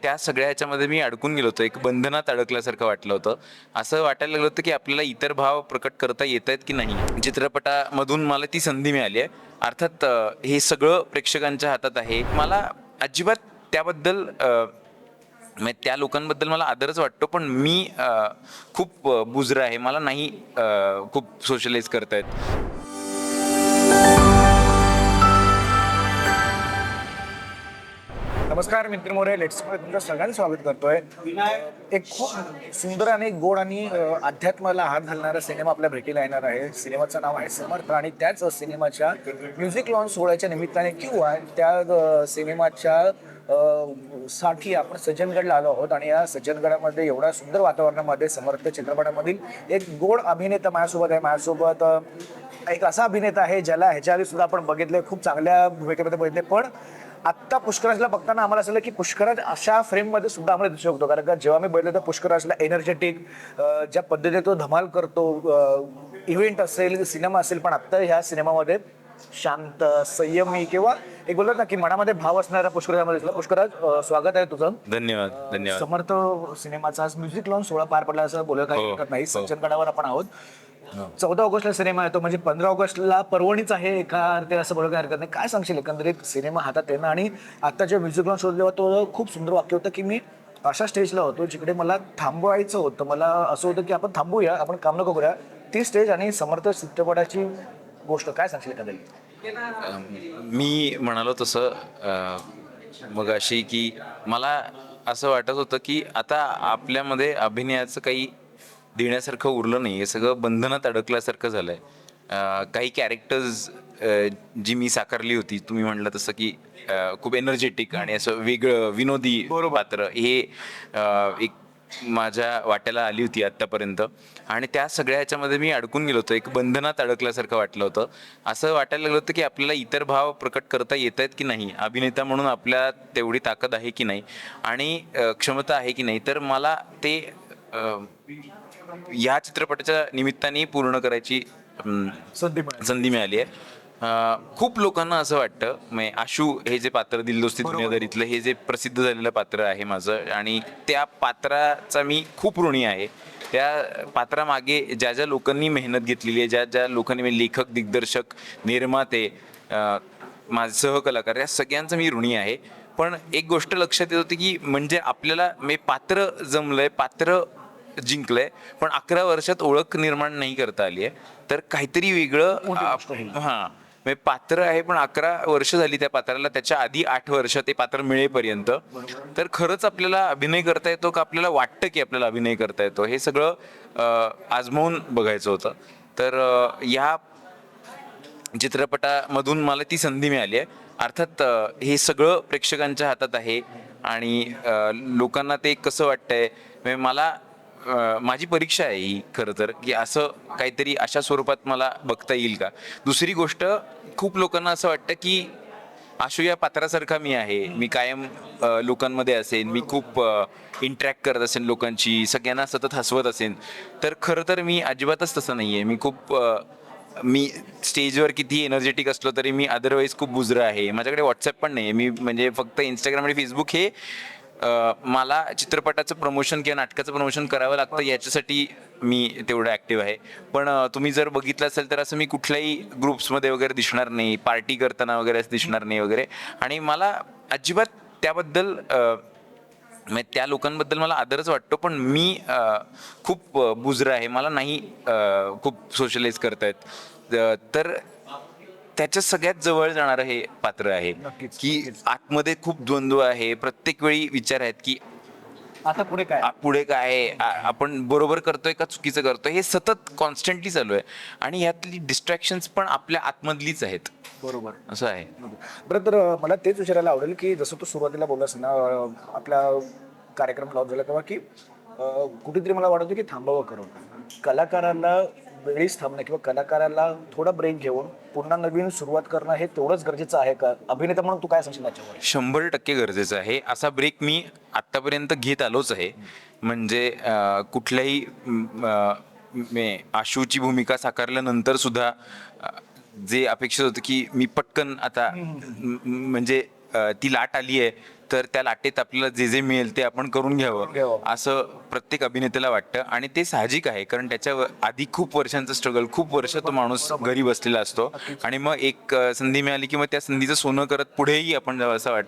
त्या सगळ्या ह्याच्यामध्ये मी अडकून गेलो होतो. एक बंधनात अडकल्यासारखं वाटलं होतं. असं वाटायला लागलं होतं, की आपल्याला इतर भाव प्रकट करता येत आहेत की नाही. चित्रपटामधून मला ती संधी मिळाली आहे. अर्थात हे सगळं प्रेक्षकांच्या हातात आहे. मला अजिबात त्याबद्दल म्हणजे त्या लोकांबद्दल मला आदरच वाटतो, पण मी खूप बुजरा आहे. मला नाही खूप सोशलाइज करता येत. नमस्कार मित्र मोरे लेट्समध्ये तुमचं सगळ्यांचं स्वागत करतोय. एक खूप सुंदर आणि गोड आणि अध्यात्माला हात घालणारा सिनेमा आपल्या भेटीला येणार आहे. सिनेमाचं नाव आहे समर्थ आणि त्याच सिनेमाच्या म्युझिक लॉन्च सोहळ्याच्या निमित्ताने किंवा त्या सिनेमाच्या साठी आपण सज्जनगडला आलो आहोत आणि या सज्जनगडामध्ये एवढ्या सुंदर वातावरणामध्ये समर्थ चित्रपटामधील एक गोड अभिनेता माझ्यासोबत आहे. माझ्यासोबत एक असा अभिनेता आहे ज्याला ह्याच्या आधी सुद्धा आपण बघितले, खूप चांगल्या भूमिकेमध्ये बघितले, पण आत्ता पुष्कराजला बघताना आम्हाला असं की पुष्कराज अशा फ्रेममध्ये सुद्धा आम्हाला दिसू शकतो. कारण का जेव्हा मी बघितलं तर पुष्कराजला एनर्जेटिक ज्या पद्धतीने तो धमाल करतो, इव्हेंट असेल सिनेमा असेल, पण आत्ता ह्या सिनेमामध्ये शांत संयमी किंवा एक बोलतात ना की मनामध्ये भाव असणारा पुष्कराजमध्ये दिसला. पुष्कराज, स्वागत आहे तुझं. धन्यवाद. धन्यवाद. समर्थ सिनेमाचा आज म्युझिक लॉन्च सोहळा पार पडला असं बोलत काही हरकत नाही. सज्जनगडावर आपण आहोत. 14 ऑगस्टला सिनेमा येतो, म्हणजे 15 ऑगस्टला पर्वणीच आहे एका अर्थे, असं बोलायला काही हरकत नाही. काय सांगशील एकंदरीत सिनेमा हातात येणं आणि आता जे म्युझिक लॉन्च होतं तो खूप सुंदर वाक्य होतं की मी अशा स्टेजला होतो जिकडे मला थांबवायचं होतं. मला असं होतं की आपण थांबूया, आपण काम नको करूया. ती स्टेज आणि समर्थ चित्रपटाची गोष्ट काय सांगशील एखाद्या? मी म्हणालो तसं मग अशी की मला असं वाटत होतं की आता आपल्यामध्ये अभिनयाचं काही देण्यासारखं उरलं नाही. हे सगळं बंधनात अडकल्यासारखं झालंय. काही कॅरेक्टर्स जी मी साकारली होती, तुम्ही म्हणलं तसं की खूप एनर्जेटिक आणि असं वेगळं विनोदी पात्र, हे एक माझ्या वाट्याला आली होती आत्तापर्यंत. आणि त्या सगळ्या ह्याच्यामध्ये मी अडकून गेलो होतो. एक बंधनात अडकल्यासारखं वाटलं होतं. असं वाटायला लागलं होतं की आपल्याला इतर भाव प्रकट करता येत आहेत की नाही, अभिनेता म्हणून आपल्या तेवढी ताकद आहे की नाही आणि क्षमता आहे की नाही. तर मला ते या चित्रपटाच्या निमित्ताने पूर्ण करायची संधी मिळाली आहे. खूप लोकांना असं वाटतं, म्हणजे आशू हे जे पात्र दिलदोस्ती दुनियादारीतलं, हे जे प्रसिद्ध झालेलं पात्र आहे माझं, आणि त्या पात्राचा मी खूप ऋणी आहे. त्या पात्रामागे ज्या ज्या लोकांनी मेहनत घेतलेली आहे, ज्या ज्या लोकांनी, म्हणजे लेखक, दिग्दर्शक, निर्माते, माझे सहकलाकार, या सगळ्यांचं मी ऋणी आहे. पण एक गोष्ट लक्षात येत होती की म्हणजे आपल्याला पात्र जमलंय, पात्र जिंकलंय, पण 11 वर्षात ओळख निर्माण नाही करता आली आहे. तर काहीतरी वेगळं. हा, पात्र आहे पण 11 वर्ष झाली त्या पात्राला, त्याच्या आधी 8 वर्ष ते पात्र मिळेपर्यंत. तर खरंच आपल्याला अभिनय करता येतो का, आपल्याला वाटतं की आपल्याला अभिनय करता येतो, हे सगळं आजमावून बघायचं होतं. तर या चित्रपटामधून मला ती संधी मिळाली आहे. अर्थात हे सगळं प्रेक्षकांच्या हातात आहे आणि लोकांना ते कसं वाटतंय, म्हणजे मला माझी परीक्षा आहे ही खरं तर, की असं काहीतरी अशा स्वरूपात मला बघता येईल का. दुसरी गोष्ट, खूप लोकांना असं वाटतं की आशू या पात्रासारखा मी आहे, मी कायम लोकांमध्ये असेन, मी खूप इंटरॅक्ट करत असेन लोकांची, सगळ्यांना सतत हसवत असेन. तर खरं तर मी अजिबातच तसं नाही आहे. मी स्टेजवर किती एनर्जेटिक असलो तरी मी अदरवाईज खूप बुजरा आहे. माझ्याकडे व्हॉट्सअप पण नाही आहे. मी म्हणजे फक्त इंस्टाग्राम आणि फेसबुक हे मला चित्रपटाचं प्रमोशन किंवा नाटकाचं प्रमोशन करावं लागतं, याच्यासाठी मी तेवढं ॲक्टिव्ह आहे. पण तुम्ही जर बघितलं असेल तर असं मी कुठल्याही ग्रुप्समध्ये वगैरे दिसणार नाही, पार्टी करताना वगैरे असं दिसणार नाही वगैरे. आणि मला अजिबात त्याबद्दल म्हणजे त्या लोकांबद्दल मला आदरच वाटतो, पण मी खूप बुजरा आहे. मला नाही खूप सोशलाइज करता येत. तर त्याच्या सगळ्यात जवळ जाणारं हे पात्र आहे, की आतमध्ये खूप द्वंद्व आहे. प्रत्येक वेळी विचार आहेत की आता पुढे काय? पुढे काय आहे, आपण बरोबर करतोय का चुकीचं करतोय, हे सतत कॉन्स्टंटली चालू आहे. आणि यातली डिस्ट्रॅक्शन्स पण आपल्या आतमधलीच आहेत. बरोबर. असं आहे. बरं, तर मला तेच विचारायला आवडेल की जसं तू सुरुवातीला बोललास ना, आपला कार्यक्रम लॉन्च झाला तेव्हा की कुठेतरी मला वाटतं की थांबावं करून कलाकाराला वेळीच थांबणं किंवा कलाकाराला थोडा ब्रेक घेऊन पुन्हा नवीन सुरुवात करणं हे तेवढंच गरजेचं आहे का? अभिनेता म्हणून तू काय सांगशील याच्यावर? 100% गरजेचं आहे. असा ब्रेक मी आत्तापर्यंत घेत आलोच आहे. म्हणजे कुठल्याही आशूची भूमिका साकारल्यानंतर सुद्धा जे अपेक्षित होतं की मी पटकन आता म्हणजे ती लाट आली आहे तर त्या लाटेत आपल्याला जे जे मिळेल ते आपण करून घ्यावं असं प्रत्येक अभिनेत्याला वाटतं. आणि ते साहजिक आहे, कारण त्याच्या आधी खूप वर्षांचं स्ट्रगल, खूप वर्ष तो माणूस घरी बसलेला असतो आणि मग एक संधी मिळाली की मग त्या संधीचं सोनं करत पुढेही आपण जावं असं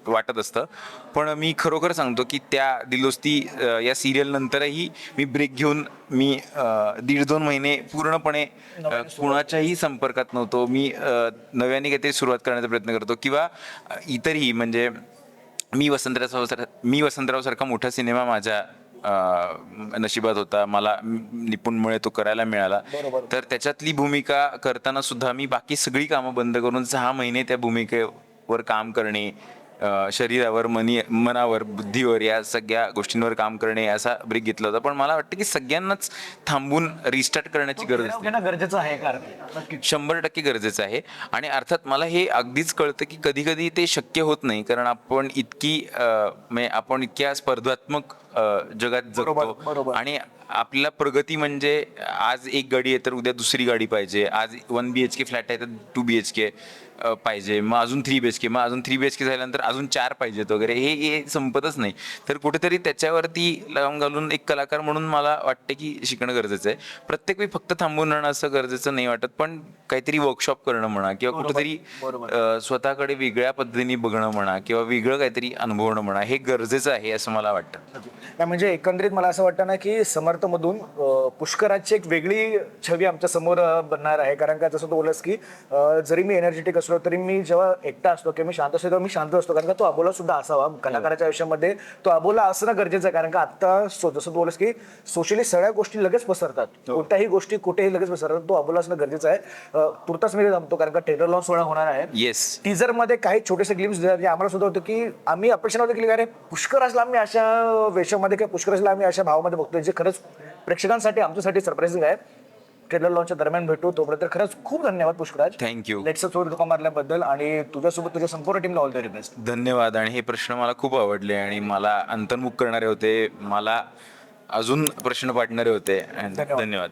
वाटत असतं. पण मी खरोखर सांगतो की त्या दिलदोस्ती या सिरियल नंतरही मी ब्रेक घेऊन मी 1.5-2 महिने पूर्णपणे कुणाच्याही संपर्कात नव्हतो. मी नव्याने काहीतरी सुरुवात करण्याचा प्रयत्न करतो किंवा इतरही म्हणजे मी वसंतराव सारखा मोठा सिनेमा माझ्या नशिबात होता. मला निपुणमुळे तो करायला मिळाला. तर त्याच्यातली भूमिका करताना सुद्धा मी बाकी सगळी कामं बंद करून 6 महिने त्या भूमिकेवर काम करणे, शरीरावर, मनावर, बुद्धीवर, या सगळ्या गोष्टींवर काम करणे असा ब्रेक घेतला होता. पण मला वाटतं की सगळ्यांनाच थांबून रिस्टार्ट करण्याची गरज असते. घेणं गरजेचं आहे कारण नक्कीच. 100% गरजेचं आहे. आणि अर्थात मला हे अगदीच कळतं की कधी कधी ते शक्य होत नाही, कारण आपण म्हणजे आपण इतक्या स्पर्धात्मक जगात जगतो आणि आपल्याला प्रगती म्हणजे आज एक गाडी आहे तर उद्या दुसरी गाडी पाहिजे, आज 1 BHK फ्लॅट आहे तर 2 BHK पाहिजे, मग अजून 3 BHK, मग अजून 3 BHK झाल्यानंतर अजून 4 पाहिजेत वगैरे. हे संपतच नाही. तर कुठेतरी त्याच्यावरती लगाम घालून एक कलाकार म्हणून मला वाटते की शिकणं गरजेचं आहे. प्रत्येक वेळी फक्त थांबून राहणं असं गरजेचं नाही वाटत, पण काहीतरी वर्कशॉप करणं म्हणा किंवा कुठेतरी स्वतःकडे वेगळ्या पद्धतीने बघणं म्हणा किंवा वेगळं काहीतरी अनुभवणं म्हणा, हे गरजेचं आहे असं मला वाटतं. म्हणजे एकंदरीत मला असं वाटतं ना की समर्थमधून पुष्कराची एक वेगळी छवी आमच्या समोर बनणार आहे. कारण का जसं तू बोलस की जरी मी एनर्जेटिक असलो तरी मी जेव्हा एकटा असतो किंवा मी शांत असतो तेव्हा मी शांत असतो, कारण का तो अबोला सुद्धा असावा. कलाकाराच्या आयुष्यामध्ये तो अबोला असणं गरजेचं आहे. कारण का आता जसं तू बोलस की सोशली सगळ्या गोष्टी लगेच पसरतात, कोणत्याही गोष्टी कुठेही लगेच पसरतात. तो अबोला असणं गरजेचं आहे. तुर्तास मी जमतो कारण का ट्रेलर लॉन्च होणार आहे. येस, टीजर मध्ये काही छोटेसे ग्लिम्स दिले आम्हाला सुद्धा होतं की आम्ही अपेक्षा नव्हतं केली, अरे पुष्कराजला आम्ही अशा वेशामध्ये किंवा पुष्कराजला आम्ही अशा भावामध्ये बघतोय, जे खरंच प्रेक्षकांसाठी आमच्यासाठी सरप्राइझिंग आहे. ट्रेलर लॉन्चच्या दरम्यान भेटू. तोपर्यंत खरंच खूप धन्यवाद पुष्कराज, थँक्यू, लेट्स थोडी गप्पा मारल्याबद्दल आणि तुझ्यासोबत तुझ्या संपूर्ण टीमला ऑल द व्हेरी बेस्ट. धन्यवाद. आणि हे प्रश्न मला खूप आवडले आणि मला अंतर्मुख करणारे होते, मला अजून प्रश्न पाडणारे होते. धन्यवाद.